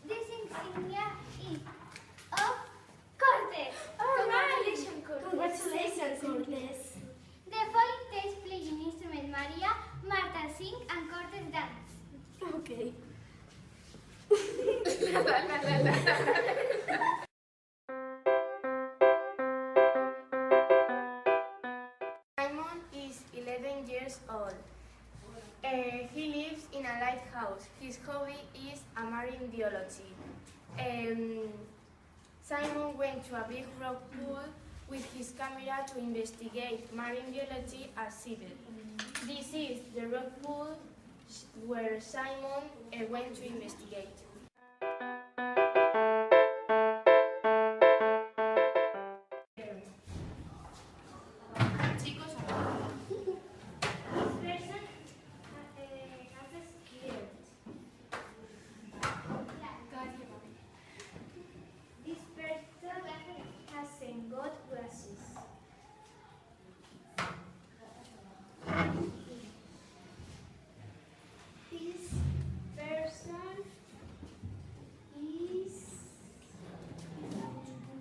This insignia is of Cortes. Congratulations, Cortes. Congratulations, Cortes. The following takes playing instrument Maria, Marta sing, and Cortes dance. Okay. Simon is 11 years old. He lives in a lighthouse. His hobby is marine biology. Simon went to a big rock pool with his camera to investigate marine biology at Seabed. This is the rock pool where Simon went to investigate. This person has got glasses. This person is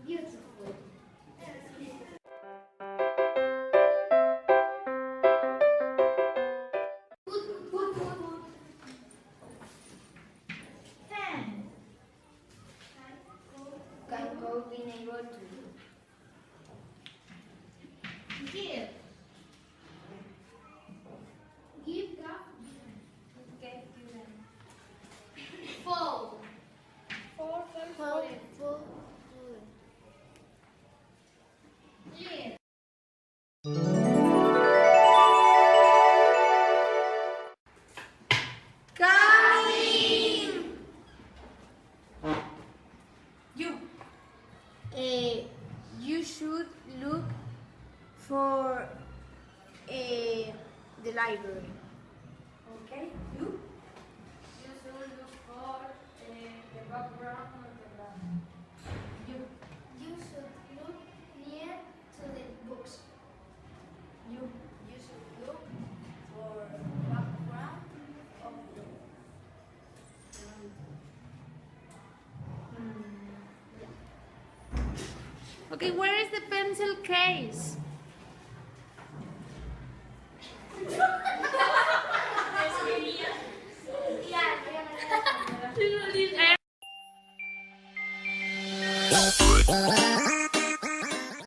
beautiful. Can go being able to give. Give the okay, give them. Fold. Fold. Live. You should look for the library. Okay? You? You should look for the background of the ground. You should look near to the books. You should look for background of the Okay, where is the pencil case?